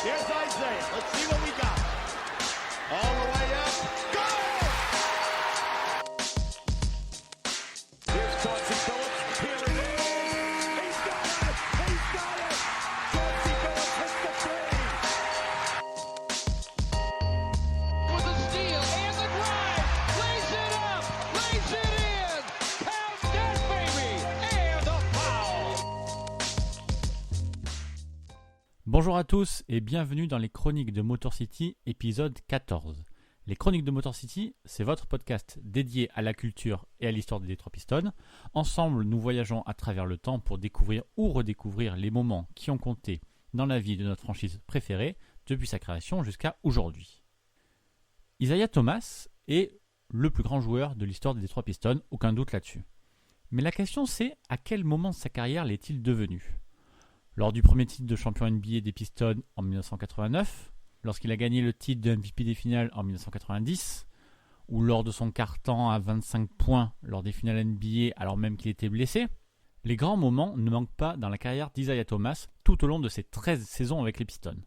Here's Isaiah. Let's see what we got. All the way up. Goal! Here's Chauncey Billups. Here it is. He's got it. He's got it. Chauncey Billups hits the three. With a steal and the drive. Lays it up. Lays it in. Count that, baby. And the foul. Bonjour à tous et bienvenue dans les Chroniques de Motor City, épisode 14. Les Chroniques de Motor City, c'est votre podcast dédié à la culture et à l'histoire des Detroit Pistons. Ensemble, nous voyageons à travers le temps pour découvrir ou redécouvrir les moments qui ont compté dans la vie de notre franchise préférée depuis sa création jusqu'à aujourd'hui. Isaiah Thomas est le plus grand joueur de l'histoire des Detroit Pistons, aucun doute là-dessus. Mais la question c'est, à quel moment de sa carrière l'est-il devenu ? Lors du premier titre de champion NBA des Pistons en 1989, lorsqu'il a gagné le titre de MVP des finales en 1990, ou lors de son quart-temps à 25 points lors des finales NBA alors même qu'il était blessé, les grands moments ne manquent pas dans la carrière d'Isaiah Thomas tout au long de ses 13 saisons avec les Pistons.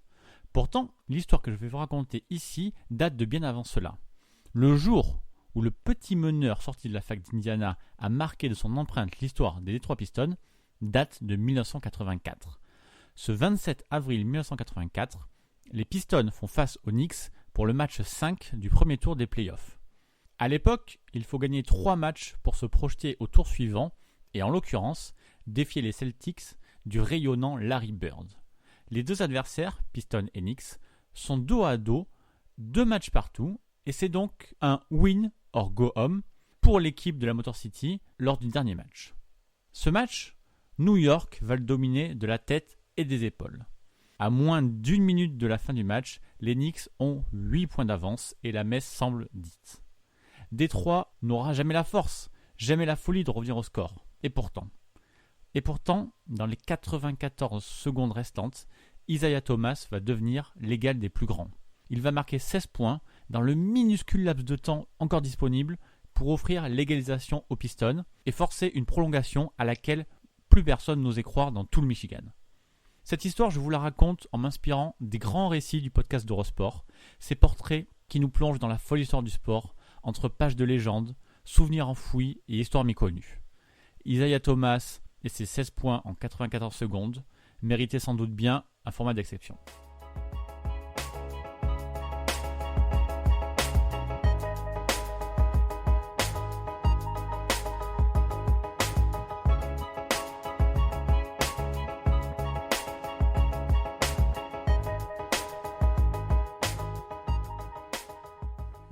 Pourtant, l'histoire que je vais vous raconter ici date de bien avant cela. Le jour où le petit meneur sorti de la fac d'Indiana a marqué de son empreinte l'histoire des Detroit Pistons date de 1984. Ce 27 avril 1984, les Pistons font face aux Knicks pour le match 5 du premier tour des playoffs. À l'époque, il faut gagner 3 matchs pour se projeter au tour suivant et en l'occurrence, défier les Celtics du rayonnant Larry Bird. Les deux adversaires, Pistons et Knicks, sont dos à dos, 2 matchs partout et c'est donc un win or go home pour l'équipe de la Motor City lors du dernier match. Ce match, New York va le dominer de la tête et des épaules. À moins d'une minute de la fin du match, les Knicks ont 8 points d'avance et la messe semble dite. Détroit n'aura jamais la force, jamais la folie de revenir au score. Et pourtant, dans les 94 secondes restantes, Isaiah Thomas va devenir l'égal des plus grands. Il va marquer 16 points dans le minuscule laps de temps encore disponible pour offrir l'égalisation aux Pistons et forcer une prolongation à laquelle plus personne n'osait croire dans tout le Michigan. Cette histoire, je vous la raconte en m'inspirant des grands récits du podcast d'Eurosport, ces portraits qui nous plongent dans la folle histoire du sport, entre pages de légendes, souvenirs enfouis et histoires méconnues. Isaiah Thomas et ses 16 points en 94 secondes méritaient sans doute bien un format d'exception.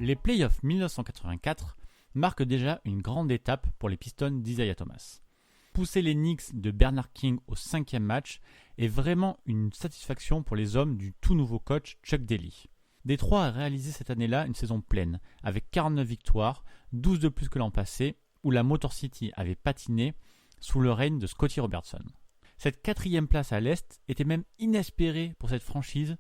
Les playoffs 1984 marquent déjà une grande étape pour les Pistons d'Isaiah Thomas. Pousser les Knicks de Bernard King au 5e match est vraiment une satisfaction pour les hommes du tout nouveau coach Chuck Daly. Détroit a réalisé cette année-là une saison pleine, avec 49 victoires, 12 de plus que l'an passé, où la Motor City avait patiné sous le règne de Scottie Robertson. Cette 4e place à l'Est était même inespérée pour cette franchise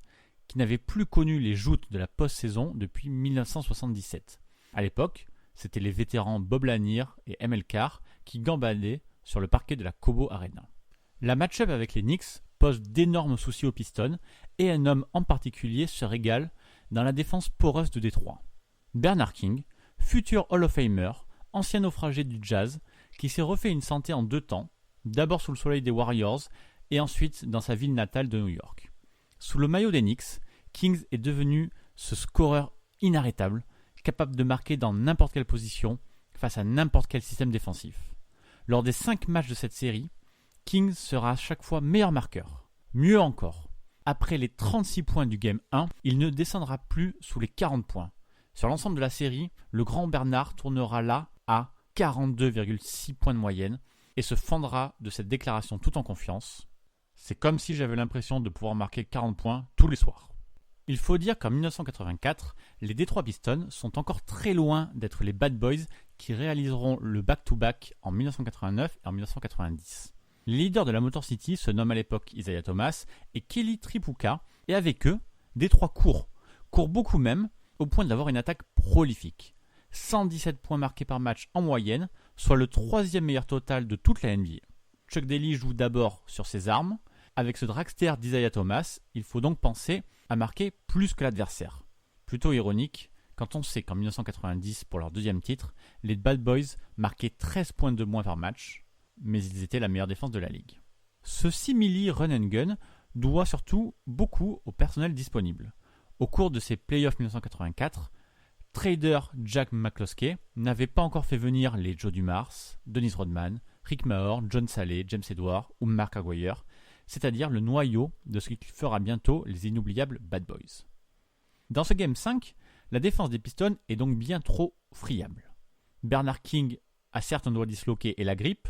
qui n'avait plus connu les joutes de la post-saison depuis 1977. À l'époque, c'était les vétérans Bob Lanier et ML Carr qui gambadaient sur le parquet de la Cobo Arena. La match-up avec les Knicks pose d'énormes soucis aux Pistons et un homme en particulier se régale dans la défense poreuse de Détroit. Bernard King, futur Hall of Famer, ancien naufragé du Jazz, qui s'est refait une santé en 2 temps, d'abord sous le soleil des Warriors et ensuite dans sa ville natale de New York. Sous le maillot des Knicks, Kings est devenu ce scoreur inarrêtable, capable de marquer dans n'importe quelle position, face à n'importe quel système défensif. Lors des 5 matchs de cette série, Kings sera à chaque fois meilleur marqueur. Mieux encore, après les 36 points du Game 1, il ne descendra plus sous les 40 points. Sur l'ensemble de la série, le grand Bernard tournera là à 42,6 points de moyenne et se fendra de cette déclaration tout en confiance. C'est comme si j'avais l'impression de pouvoir marquer 40 points tous les soirs. Il faut dire qu'en 1984, les Detroit Pistons sont encore très loin d'être les Bad Boys qui réaliseront le back-to-back en 1989 et en 1990. Les leaders de la Motor City se nomment à l'époque Isaiah Thomas et Kelly Tripucka, et avec eux, Détroit court beaucoup même, au point d'avoir une attaque prolifique. 117 points marqués par match en moyenne, soit le 3e meilleur total de toute la NBA. Chuck Daly joue d'abord sur ses armes, Avec ce dragster d'Isaiah Thomas, il faut donc penser à marquer plus que l'adversaire. Plutôt ironique, quand on sait qu'en 1990, pour leur deuxième titre, les Bad Boys marquaient 13 points de moins par match, mais ils étaient la meilleure défense de la ligue. Ce simili run and gun doit surtout beaucoup au personnel disponible. Au cours de ces playoffs 1984, trader Jack McCloskey n'avait pas encore fait venir les Joe Dumars, Dennis Rodman, Rick Mahorn, John Salley, James Edwards ou Mark Aguirre, c'est-à-dire le noyau de ce qui fera bientôt les inoubliables Bad Boys. Dans ce Game 5, la défense des Pistons est donc bien trop friable. Bernard King a certes un doigt disloqué et la grippe,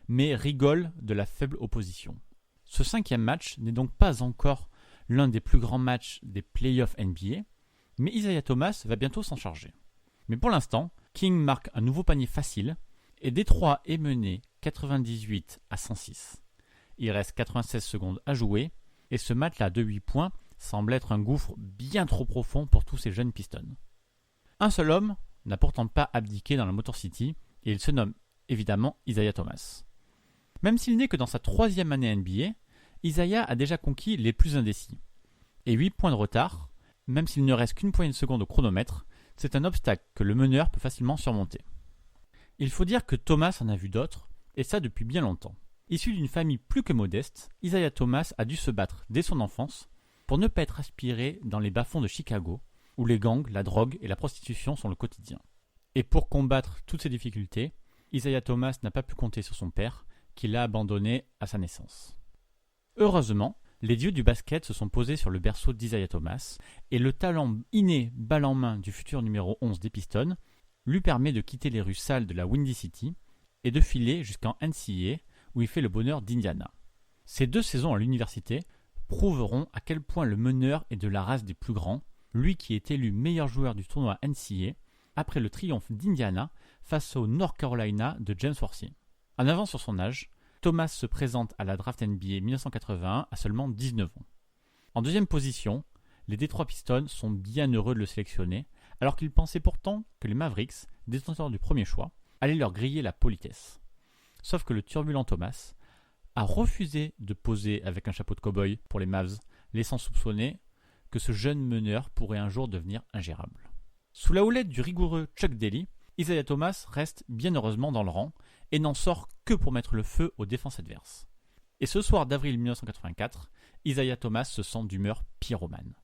mais rigole de la faible opposition. Ce 5e match n'est donc pas encore l'un des plus grands matchs des playoffs NBA, mais Isaiah Thomas va bientôt s'en charger. Mais pour l'instant, King marque un nouveau panier facile et Détroit est mené 98-106. Il reste 96 secondes à jouer et ce match-là de 8 points semble être un gouffre bien trop profond pour tous ces jeunes Pistons. Un seul homme n'a pourtant pas abdiqué dans la Motor City et il se nomme évidemment Isaiah Thomas. Même s'il n'est que dans sa 3e année NBA, Isaiah a déjà conquis les plus indécis. Et 8 points de retard, même s'il ne reste qu'une poignée de seconde au chronomètre, c'est un obstacle que le meneur peut facilement surmonter. Il faut dire que Thomas en a vu d'autres, et ça depuis bien longtemps. Issu d'une famille plus que modeste, Isaiah Thomas a dû se battre dès son enfance pour ne pas être aspiré dans les bas-fonds de Chicago, où les gangs, la drogue et la prostitution sont le quotidien. Et pour combattre toutes ces difficultés, Isaiah Thomas n'a pas pu compter sur son père, qui l'a abandonné à sa naissance. Heureusement, les dieux du basket se sont posés sur le berceau d'Isaiah Thomas, et le talent inné balle en main du futur numéro 11 des Pistons lui permet de quitter les rues sales de la Windy City et de filer jusqu'en NCAA, où il fait le bonheur d'Indiana. Ces 2 saisons à l'université prouveront à quel point le meneur est de la race des plus grands, lui qui est élu meilleur joueur du tournoi NCAA après le triomphe d'Indiana face au North Carolina de James Worthy. En avance sur son âge, Thomas se présente à la draft NBA 1981 à seulement 19 ans. En deuxième position, les Detroit Pistons sont bien heureux de le sélectionner, alors qu'ils pensaient pourtant que les Mavericks, détenteurs du premier choix, allaient leur griller la politesse. Sauf que le turbulent Thomas a refusé de poser avec un chapeau de cow-boy pour les Mavs, laissant soupçonner que ce jeune meneur pourrait un jour devenir ingérable. Sous la houlette du rigoureux Chuck Daly, Isaiah Thomas reste bien heureusement dans le rang et n'en sort que pour mettre le feu aux défenses adverses. Et ce soir d'avril 1984, Isaiah Thomas se sent d'humeur pyromane.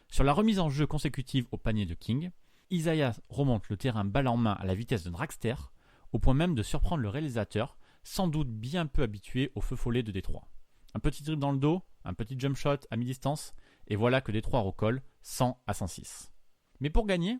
Sur la remise en jeu consécutive au panier de King, Isaiah remonte le terrain balle en main à la vitesse d'un dragster, au point même de surprendre le réalisateur, sans doute bien peu habitué au feu follet de Détroit. Un petit dribble dans le dos, un petit jump shot à mi-distance, et voilà que Détroit recolle 100-106. Mais pour gagner,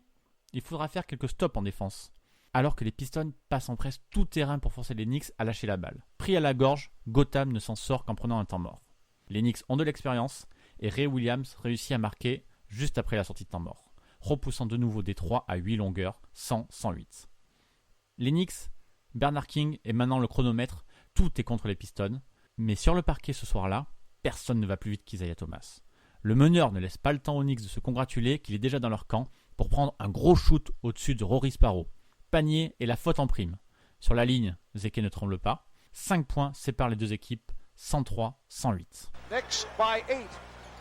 il faudra faire quelques stops en défense, alors que les Pistons passent en presse tout terrain pour forcer les Knicks à lâcher la balle. Pris à la gorge, Gotham ne s'en sort qu'en prenant un temps mort. Les Knicks ont de l'expérience, et Ray Williams réussit à marquer juste après la sortie de temps mort, repoussant de nouveau Détroit à 8 longueurs, 100-108. Les Knicks, Bernard King et maintenant le chronomètre, tout est contre les Pistons, mais sur le parquet ce soir-là, personne ne va plus vite qu'Isaiah Thomas. Le meneur ne laisse pas le temps aux Knicks de se congratuler qu'il est déjà dans leur camp pour prendre un gros shoot au-dessus de Rory Sparrow. Panier et la faute en prime. Sur la ligne, Zeke ne tremble pas. 5 points séparent les deux équipes, 103-108. Knicks by 8.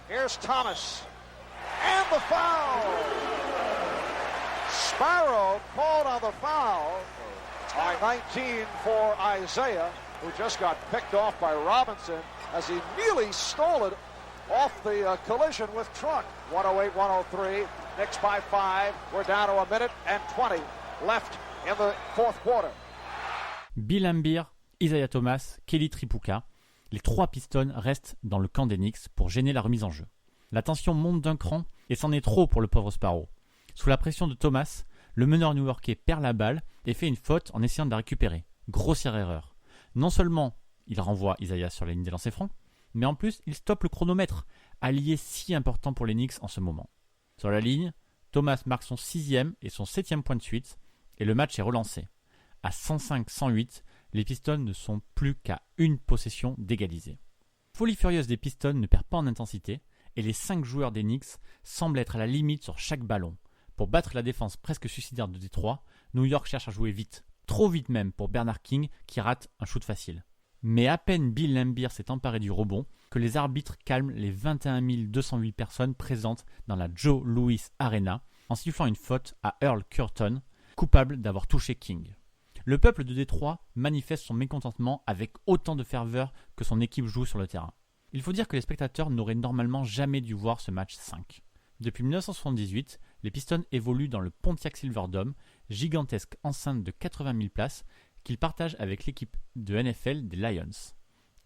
Here's Thomas. And the foul! Sparrow called on the foul by 19 for Isaiah, who just got picked off by Robinson as he nearly stole it off the collision with Trunk. 108-103. Knicks by 5. We're down to 1 minute and 20 left in the fourth quarter. Bill Laimbeer, Isaiah Thomas, Kelly Tripucka, les 3 Pistons restent dans le camp des Knicks pour gêner la remise en jeu. La tension monte d'un cran et c'en est trop pour le pauvre Sparrow. Sous la pression de Thomas, le meneur new-yorkais perd la balle et fait une faute en essayant de la récupérer. Grossière erreur. Non seulement il renvoie Isaiah sur la ligne des lancers francs, mais en plus il stoppe le chronomètre, allié si important pour les Knicks en ce moment. Sur la ligne, Thomas marque son 6e et son 7e point de suite et le match est relancé. À 105-108, les Pistons ne sont plus qu'à une possession d'égaliser. Folie furieuse des Pistons ne perd pas en intensité et les 5 joueurs des Knicks semblent être à la limite sur chaque ballon. Pour battre la défense presque suicidaire de Détroit, New York cherche à jouer vite, trop vite même pour Bernard King qui rate un shoot facile. Mais à peine Bill Laimbeer s'est emparé du rebond, que les arbitres calment les 21 208 personnes présentes dans la Joe Louis Arena en sifflant une faute à Earl Cureton, coupable d'avoir touché King. Le peuple de Détroit manifeste son mécontentement avec autant de ferveur que son équipe joue sur le terrain. Il faut dire que les spectateurs n'auraient normalement jamais dû voir ce match 5. Depuis 1978, les Pistons évoluent dans le Pontiac Silverdome, gigantesque enceinte de 80 000 places qu'ils partagent avec l'équipe de NFL des Lions.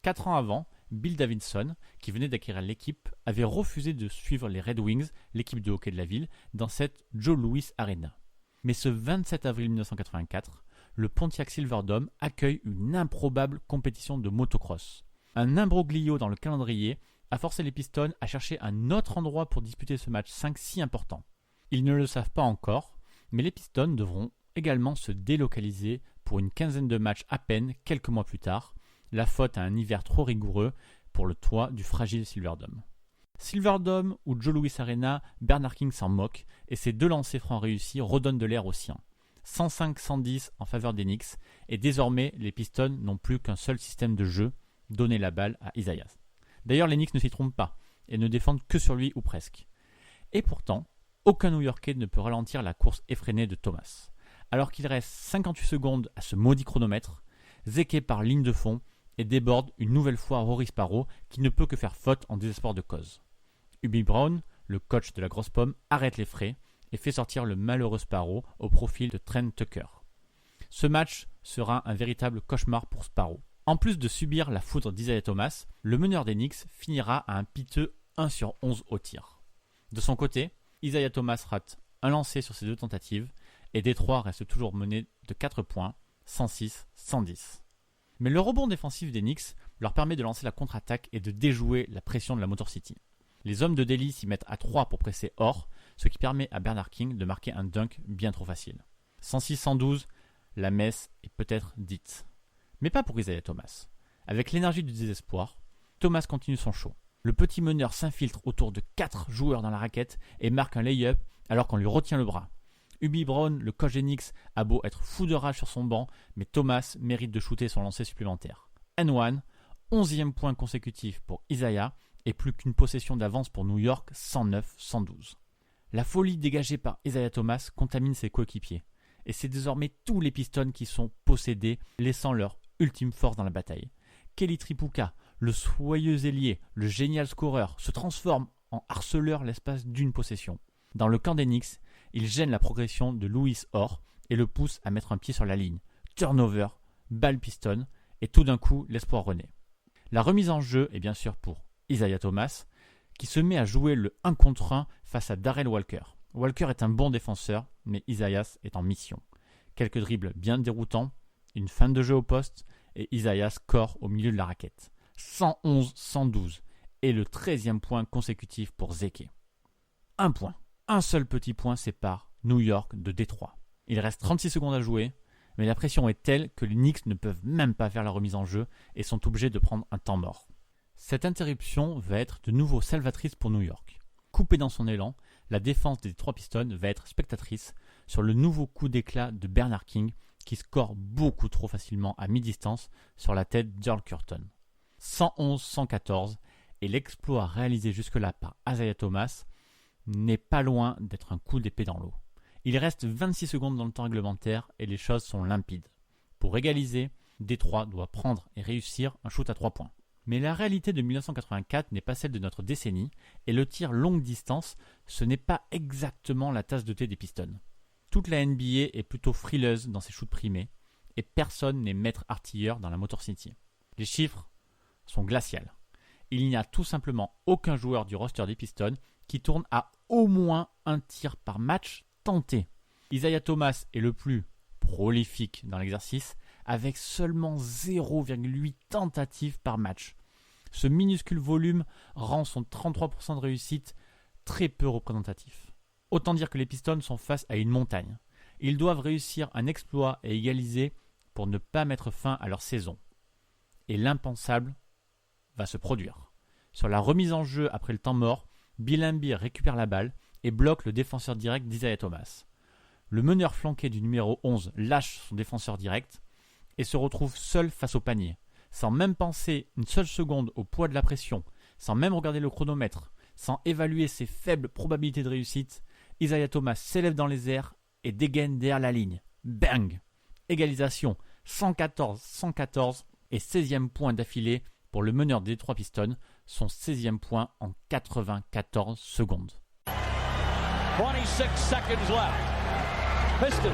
4 ans avant, Bill Davidson, qui venait d'acquérir l'équipe, avait refusé de suivre les Red Wings, l'équipe de hockey de la ville, dans cette Joe Louis Arena. Mais ce 27 avril 1984, le Pontiac Silverdome accueille une improbable compétition de motocross. Un imbroglio dans le calendrier a forcé les Pistons à chercher un autre endroit pour disputer ce match 5 si important. Ils ne le savent pas encore, mais les Pistons devront également se délocaliser pour une quinzaine de matchs à peine quelques mois plus tard, la faute à un hiver trop rigoureux pour le toit du fragile Silverdome. Silverdome ou Joe Louis Arena, Bernard King s'en moque et ses 2 lancers francs réussis redonnent de l'air aux siens. 105-110 en faveur des Knicks et désormais les Pistons n'ont plus qu'un seul système de jeu, donner la balle à Isaiah. D'ailleurs les Knicks ne s'y trompent pas et ne défendent que sur lui ou presque. Et pourtant, aucun New-Yorkais ne peut ralentir la course effrénée de Thomas. Alors qu'il reste 58 secondes à ce maudit chronomètre, Zeke part ligne de fond et déborde une nouvelle fois Rory Sparrow qui ne peut que faire faute en désespoir de cause. Hubie Brown, le coach de la grosse pomme, arrête les frais et fait sortir le malheureux Sparrow au profil de Trent Tucker. Ce match sera un véritable cauchemar pour Sparrow. En plus de subir la foudre d'Isaiah Thomas, le meneur des Knicks finira à un piteux 1/11 au tir. De son côté, Isaiah Thomas rate un lancer sur ses 2 tentatives et Détroit reste toujours mené de 4 points, 106-110. Mais le rebond défensif des Knicks leur permet de lancer la contre-attaque et de déjouer la pression de la Motor City. Les hommes de Delhi s'y mettent à 3 pour presser Orr, ce qui permet à Bernard King de marquer un dunk bien trop facile. 106-112, la messe est peut-être dite. Mais pas pour Isaiah Thomas. Avec l'énergie du désespoir, Thomas continue son show. Le petit meneur s'infiltre autour de 4 joueurs dans la raquette et marque un lay-up alors qu'on lui retient le bras. Hubie Brown, le coach des Knicks, a beau être fou de rage sur son banc, mais Thomas mérite de shooter son lancer supplémentaire. N1, 11e point consécutif pour Isaiah et plus qu'une possession d'avance pour New York, 109-112. La folie dégagée par Isaiah Thomas contamine ses coéquipiers. Et c'est désormais tous les Pistons qui sont possédés, laissant leur ultime force dans la bataille. Kelly Tripucka, le soyeux ailier, le génial scoreur, se transforme en harceleur l'espace d'une possession. Dans le camp des Knicks, il gêne la progression de Louis Orr et le pousse à mettre un pied sur la ligne. Turnover, balle Piston, et tout d'un coup, l'espoir renaît. La remise en jeu est bien sûr pour Isaiah Thomas, qui se met à jouer le 1 contre 1 face à Darrell Walker. Walker est un bon défenseur, mais Isaiah est en mission. Quelques dribbles bien déroutants, une fin de jeu au poste, et Isaiah score au milieu de la raquette. 111-112, et le 13e point consécutif pour Zeke. Un point. Un seul petit point sépare New York de Détroit. Il reste 36 secondes à jouer, mais la pression est telle que les Knicks ne peuvent même pas faire la remise en jeu et sont obligés de prendre un temps mort. Cette interruption va être de nouveau salvatrice pour New York. Coupée dans son élan, la défense des 3 Pistons va être spectatrice sur le nouveau coup d'éclat de Bernard King qui score beaucoup trop facilement à mi-distance sur la tête d'Earl Cureton. 111-114 et l'exploit réalisé jusque-là par Isaiah Thomas n'est pas loin d'être un coup d'épée dans l'eau. Il reste 26 secondes dans le temps réglementaire et les choses sont limpides. Pour égaliser, Détroit doit prendre et réussir un shoot à 3 points. Mais la réalité de 1984 n'est pas celle de notre décennie et le tir longue distance, ce n'est pas exactement la tasse de thé des Pistons. Toute la NBA est plutôt frileuse dans ses shoots primés et personne n'est maître artilleur dans la Motor City. Les chiffres sont glaciales. Il n'y a tout simplement aucun joueur du roster des Pistons qui tourne à au moins un tir par match tenté. Isaiah Thomas est le plus prolifique dans l'exercice avec seulement 0,8 tentatives par match. Ce minuscule volume rend son 33% de réussite très peu représentatif. Autant dire que les Pistons sont face à une montagne. Ils doivent réussir un exploit et égaliser pour ne pas mettre fin à leur saison. Et l'impensable va se produire. Sur la remise en jeu après le temps mort, Bill Laimbeer récupère la balle et bloque le défenseur direct d'Isaiah Thomas. Le meneur flanqué du numéro 11 lâche son défenseur direct et se retrouve seul face au panier. Sans même penser une seule seconde au poids de la pression sans même regarder le chronomètre, sans évaluer ses faibles probabilités de réussite, Isaiah Thomas s'élève dans les airs et dégaine derrière la ligne. Bang! Égalisation 114-114 et 16e point d'affilée pour le meneur des Detroit Pistons, son 16e point en 94 secondes. 26 seconds left. Pistons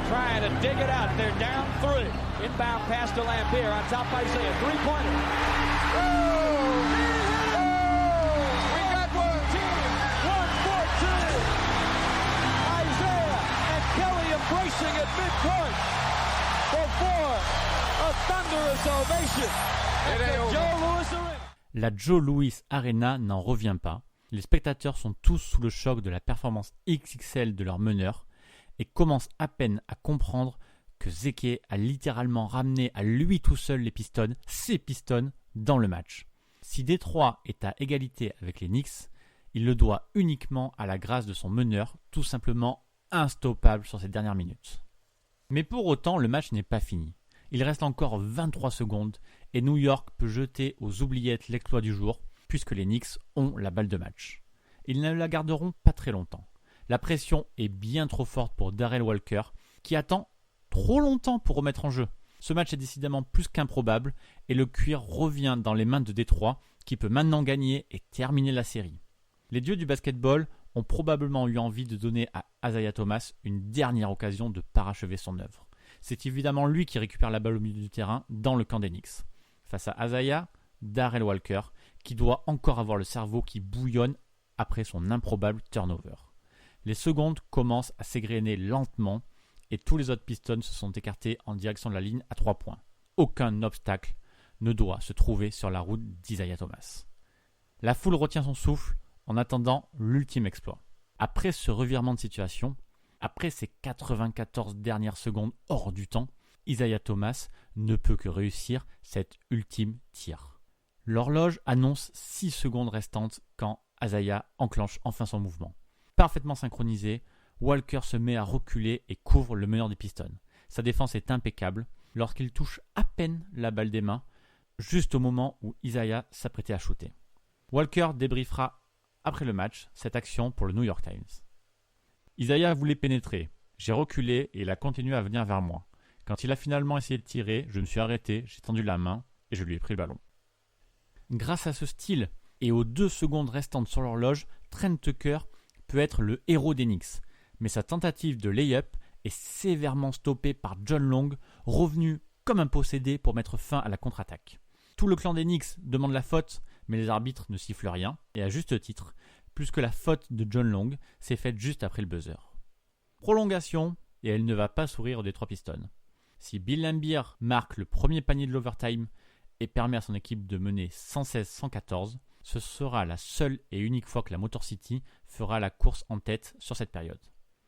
trying to dig it out. They're down 3. Inbound pass to Lampier on top by Isaiah. Three-pointer. We got one. 1-14. Isaiah and Kelly embracing at midcourt before a thunderous ovation at the Joe Louis Arena. La Joe Louis Arena n'en revient pas. Les spectateurs sont tous sous le choc de la performance XXL de leur meneur et commencent à peine à comprendre que Zeke a littéralement ramené à lui tout seul les Pistons, ses Pistons, dans le match. Si Détroit est à égalité avec les Knicks, il le doit uniquement à la grâce de son meneur, tout simplement instoppable sur ces dernières minutes. Mais pour autant, le match n'est pas fini. Il reste encore 23 secondes et New York peut jeter aux oubliettes l'exploit du jour puisque les Knicks ont la balle de match. Ils ne la garderont pas très longtemps. La pression est bien trop forte pour Darrell Walker qui attend trop longtemps pour remettre en jeu. Ce match est décidément plus qu'improbable et le cuir revient dans les mains de Détroit qui peut maintenant gagner et terminer la série. Les dieux du basketball ont probablement eu envie de donner à Isaiah Thomas une dernière occasion de parachever son œuvre. C'est évidemment lui qui récupère la balle au milieu du terrain dans le camp des Knicks. Face à Isaiah, Darrell Walker, qui doit encore avoir le cerveau qui bouillonne après son improbable turnover. Les secondes commencent à s'égrener lentement et tous les autres Pistons se sont écartés en direction de la ligne à 3 points. Aucun obstacle ne doit se trouver sur la route d'Isaiah Thomas. La foule retient son souffle en attendant l'ultime exploit. Après ce revirement de situation, après ces 94 dernières secondes hors du temps, Isaiah Thomas ne peut que réussir cet ultime tir. L'horloge annonce 6 secondes restantes quand Isaiah enclenche enfin son mouvement. Parfaitement synchronisé, Walker se met à reculer et couvre le meneur des Pistons. Sa défense est impeccable lorsqu'il touche à peine la balle des mains, juste au moment où Isaiah s'apprêtait à shooter. Walker débriefera après le match cette action pour le New York Times. Isaiah voulait pénétrer. J'ai reculé et il a continué à venir vers moi. Quand il a finalement essayé de tirer, je me suis arrêté, j'ai tendu la main et je lui ai pris le ballon. Grâce à ce style et aux 2 secondes restantes sur l'horloge, Trent Tucker peut être le héros des Knicks. Mais sa tentative de lay-up est sévèrement stoppée par John Long, revenu comme un possédé pour mettre fin à la contre-attaque. Tout le clan des Knicks demande la faute, mais les arbitres ne sifflent rien, et à juste titre, puisque la faute de John Long s'est faite juste après le buzzer. Prolongation, et elle ne va pas sourire aux Detroit Pistons. Si Bill Laimbeer marque le premier panier de l'overtime et permet à son équipe de mener 116-114, ce sera la seule et unique fois que la Motor City fera la course en tête sur cette période.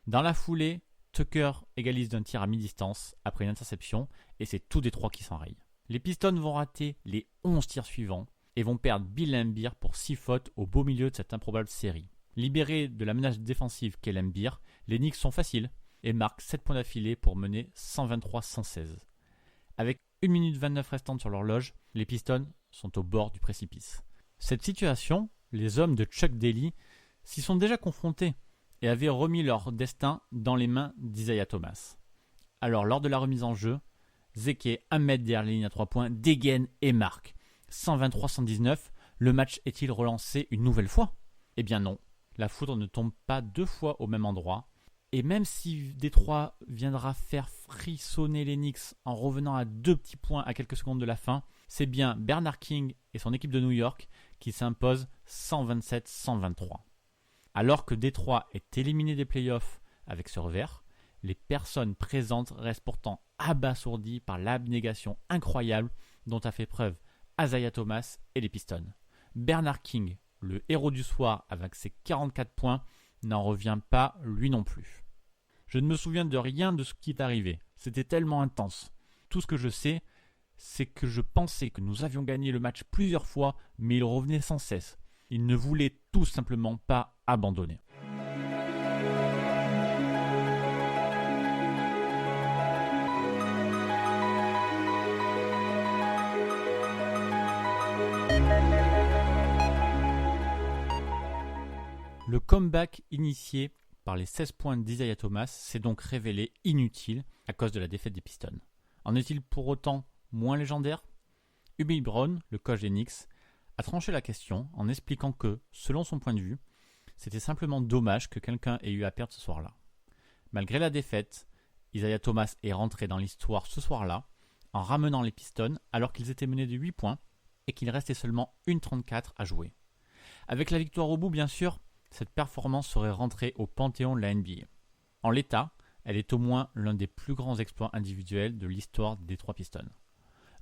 Dans la foulée, Tucker égalise d'un tir à mi-distance après une interception et c'est tout Détroit qui s'enraye. Les Pistons vont rater les 11 tirs suivants et vont perdre Bill Laimbeer pour 6 fautes au beau milieu de cette improbable série. Libérés de la menace défensive qu'est Laimbeer, les Knicks sont faciles et marquent 7 points d'affilée pour mener 123-116. Avec 1 minute 29 restante sur l'horloge, les Pistons sont au bord du précipice. Cette situation, les hommes de Chuck Daly s'y sont déjà confrontés et avaient remis leur destin dans les mains d'Isaiah Thomas. Alors lors de la remise en jeu, Zeke, 1 mètre derrière la ligne à 3 points, dégaine et marque. 123-119, le match est-il relancé une nouvelle fois ? Eh bien non, la foudre ne tombe pas 2 fois au même endroit. Et même si Détroit viendra faire frissonner les Knicks en revenant à 2 petits points à quelques secondes de la fin, c'est bien Bernard King et son équipe de New York qui s'imposent 127-123. Alors que Détroit est éliminé des playoffs avec ce revers, les personnes présentes restent pourtant abasourdies par l'abnégation incroyable dont a fait preuve Isaiah Thomas et les Pistons. Bernard King, le héros du soir avec ses 44 points, n'en revient pas lui non plus. Je ne me souviens de rien de ce qui est arrivé. C'était tellement intense. Tout ce que je sais, c'est que je pensais que nous avions gagné le match plusieurs fois, mais il revenait sans cesse. Il ne voulait tout simplement pas abandonner. Le comeback initié par les 16 points d'Isaiah Thomas s'est donc révélé inutile à cause de la défaite des Pistons. En est-il pour autant moins légendaire ? Hubie Brown, le coach des Knicks, a tranché la question en expliquant que, selon son point de vue, c'était simplement dommage que quelqu'un ait eu à perdre ce soir-là. Malgré la défaite, Isaiah Thomas est rentré dans l'histoire ce soir-là en ramenant les Pistons alors qu'ils étaient menés de 8 points et qu'il restait seulement 1:34 à jouer. Avec la victoire au bout, bien sûr, cette performance serait rentrée au panthéon de la NBA. En l'état, elle est au moins l'un des plus grands exploits individuels de l'histoire des Detroit Pistons.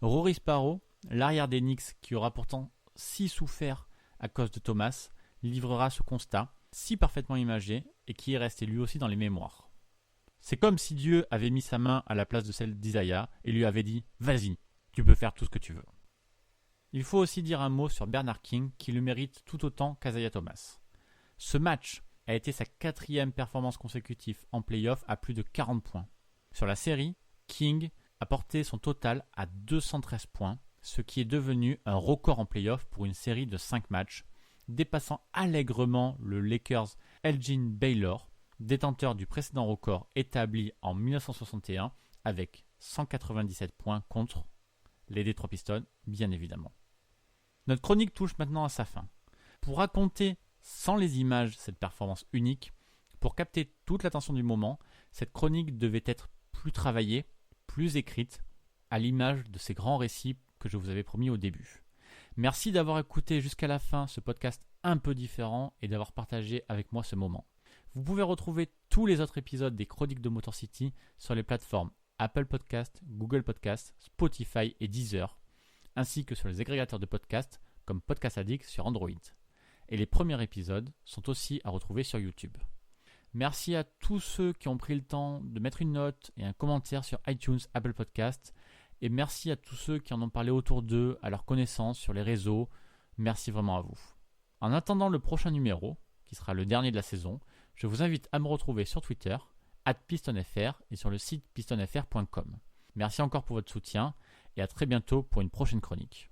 Rory Sparrow, l'arrière des Knicks qui aura pourtant si souffert à cause de Thomas, livrera ce constat si parfaitement imagé et qui est resté lui aussi dans les mémoires. C'est comme si Dieu avait mis sa main à la place de celle d'Isaiah et lui avait dit « Vas-y, tu peux faire tout ce que tu veux ». Il faut aussi dire un mot sur Bernard King qui le mérite tout autant qu'Isaiah Thomas. Ce match a été sa 4e performance consécutive en play-off à plus de 40 points. Sur la série, King a porté son total à 213 points, ce qui est devenu un record en play-off pour une série de 5 matchs, dépassant allègrement le Lakers Elgin Baylor, détenteur du précédent record établi en 1961 avec 197 points contre les Detroit Pistons, bien évidemment. Notre chronique touche maintenant à sa fin. Pour raconter sans les images cette performance unique, pour capter toute l'attention du moment, cette chronique devait être plus travaillée, plus écrite, à l'image de ces grands récits que je vous avais promis au début. Merci d'avoir écouté jusqu'à la fin ce podcast un peu différent et d'avoir partagé avec moi ce moment. Vous pouvez retrouver tous les autres épisodes des Chroniques de Motor City sur les plateformes Apple Podcast, Google Podcast, Spotify et Deezer, ainsi que sur les agrégateurs de podcasts comme Podcast Addict sur Android. Et les premiers épisodes sont aussi à retrouver sur YouTube. Merci à tous ceux qui ont pris le temps de mettre une note et un commentaire sur iTunes, Apple Podcast. Et merci à tous ceux qui en ont parlé autour d'eux, à leurs connaissances, sur les réseaux. Merci vraiment à vous. En attendant le prochain numéro, qui sera le dernier de la saison, je vous invite à me retrouver sur Twitter, @pistonfr et sur le site pistonfr.com. Merci encore pour votre soutien et à très bientôt pour une prochaine chronique.